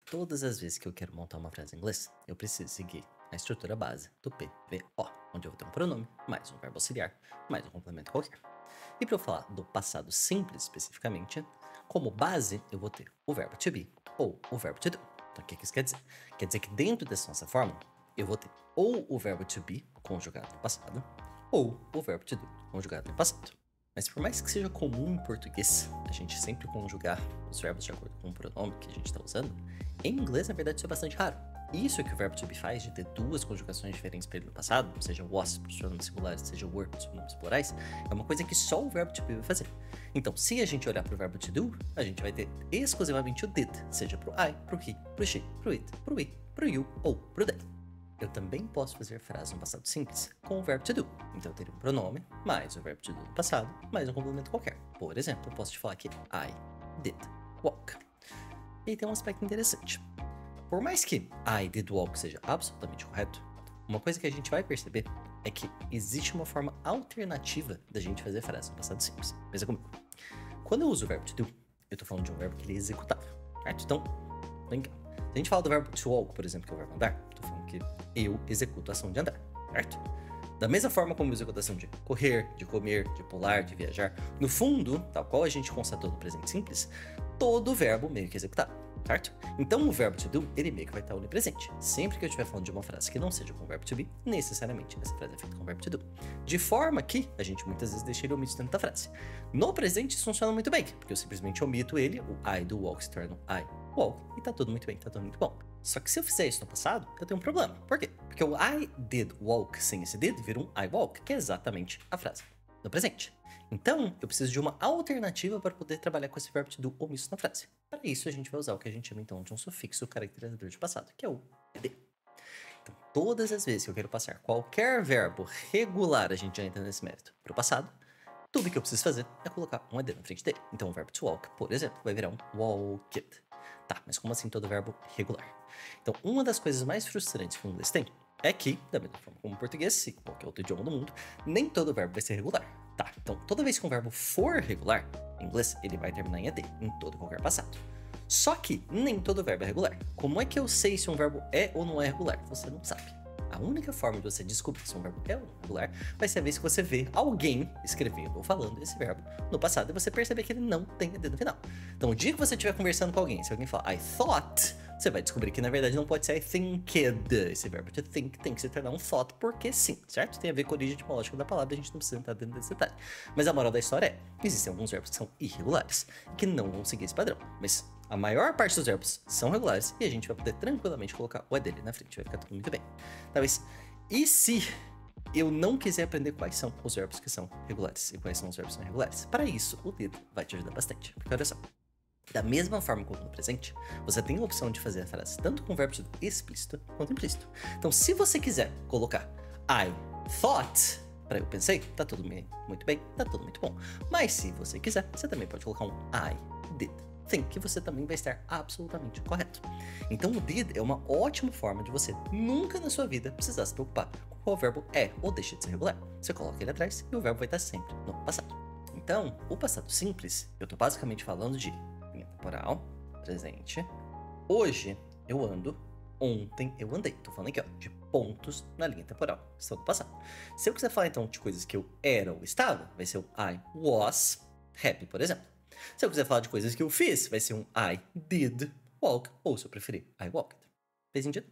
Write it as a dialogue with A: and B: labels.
A: Todas as vezes que eu quero montar uma frase em inglês, eu preciso seguir a estrutura base do PVO, onde eu vou ter um pronome, mais um verbo auxiliar, mais um complemento qualquer. E para eu falar do passado simples especificamente, como base eu vou ter o verbo to be ou o verbo to do. Então o que isso quer dizer? Quer dizer que dentro dessa nossa fórmula, eu vou ter ou o verbo to be conjugado no passado, ou o verbo to do conjugado no passado. Mas por mais que seja comum em português a gente sempre conjugar os verbos de acordo com o pronome que a gente está usando, em inglês, na verdade, isso é bastante raro. Isso é que o verbo to be faz, de ter duas conjugações diferentes para ele no passado, seja was para os pronomes singulares, seja were para os pronomes plurais, é uma coisa que só o verbo to be vai fazer. Então, se a gente olhar para o verbo to do, a gente vai ter exclusivamente o did, seja para o I, para o he, para o she, para o it, para o we, para o you ou para o they. Eu também posso fazer frases no passado simples com o verbo to do. Então eu teria um pronome, mais o verbo to do no passado, mais um complemento qualquer. Por exemplo, eu posso te falar que I did walk. E aí tem um aspecto interessante. Por mais que I did walk seja absolutamente correto, uma coisa que a gente vai perceber é que existe uma forma alternativa da gente fazer frase no passado simples. Pensa comigo. Quando eu uso o verbo to do, eu tô falando de um verbo que ele é executável, certo? Então, vem cá. Se a gente fala do verbo to walk, por exemplo, que é o verbo andar, tô falando que eu executo a ação de andar, certo? Da mesma forma como eu executo a ação de correr, de comer, de pular, de viajar, no fundo, tal qual a gente constatou no presente simples, todo verbo meio que executado, certo? Então o verbo to do, ele meio que vai estar onipresente. Sempre que eu estiver falando de uma frase que não seja com o verbo to be, necessariamente essa frase é feita com o verbo to do. De forma que a gente muitas vezes deixa ele omitido dentro da frase. No presente isso funciona muito bem, porque eu simplesmente omito ele, o I do walk se torna I walk, e tá tudo muito bem, tá tudo muito bom. Só que se eu fizer isso no passado, eu tenho um problema. Por quê? Porque o I did walk sem esse did vira um I walk, que é exatamente a frase no presente. Então, eu preciso de uma alternativa para poder trabalhar com esse verbo to do omisso na frase. Para isso, a gente vai usar o que a gente chama então de um sufixo caracterizador de passado, que é o ed. Então, todas as vezes que eu quero passar qualquer verbo regular, a gente já entra nesse mérito, para o passado, tudo que eu preciso fazer é colocar um ed na frente dele. Então, o verbo to walk, por exemplo, vai virar um walked. Tá, mas como assim todo verbo regular? Então, uma das coisas mais frustrantes que o inglês tem é que, da mesma forma como o português e qualquer outro idioma do mundo, nem todo verbo vai ser regular. Tá, então toda vez que um verbo for regular, em inglês, ele vai terminar em ed, em todo e qualquer passado. Só que nem todo verbo é regular. Como é que eu sei se um verbo é ou não é regular? Você não sabe. A única forma de você descobrir se um verbo é ou não regular vai ser a vez que você vê alguém escrevendo ou falando esse verbo no passado e você perceber que ele não tem ed no final. Então, o dia que você estiver conversando com alguém, se alguém falar I thought, você vai descobrir que na verdade não pode ser I thinked. Esse verbo to think tem que se tornar um thought porque sim, certo? Tem a ver com a origem etimológica da palavra, a gente não precisa entrar dentro desse detalhe. Mas a moral da história é, existem alguns verbos que são irregulares e que não vão seguir esse padrão. Mas a maior parte dos verbos são regulares e a gente vai poder tranquilamente colocar o ed dele na frente, vai ficar tudo muito bem. Talvez, e se eu não quiser aprender quais são os verbos que são regulares e quais são os verbos que são irregulares? Para isso, o did vai te ajudar bastante. Porque olha só, da mesma forma como no presente, você tem a opção de fazer a frase tanto com o verbo explícito quanto implícito. Então, se você quiser colocar I thought, para eu pensei, tá tudo muito bem, tá tudo muito bom. Mas se você quiser, você também pode colocar um I did think, que você também vai estar absolutamente correto. Então o did é uma ótima forma de você nunca na sua vida precisar se preocupar com qual verbo é ou deixa de ser regular. Você coloca ele atrás e o verbo vai estar sempre no passado. Então, o passado simples, eu tô basicamente falando de linha temporal, presente, hoje eu ando, ontem eu andei. Tô falando aqui, ó, de pontos na linha temporal, que estão do passado. Se eu quiser falar então de coisas que eu era ou estava, vai ser o I was happy, por exemplo. Se eu quiser falar de coisas que eu fiz, vai ser um I did walk, ou se eu preferir, I walked. Fez sentido?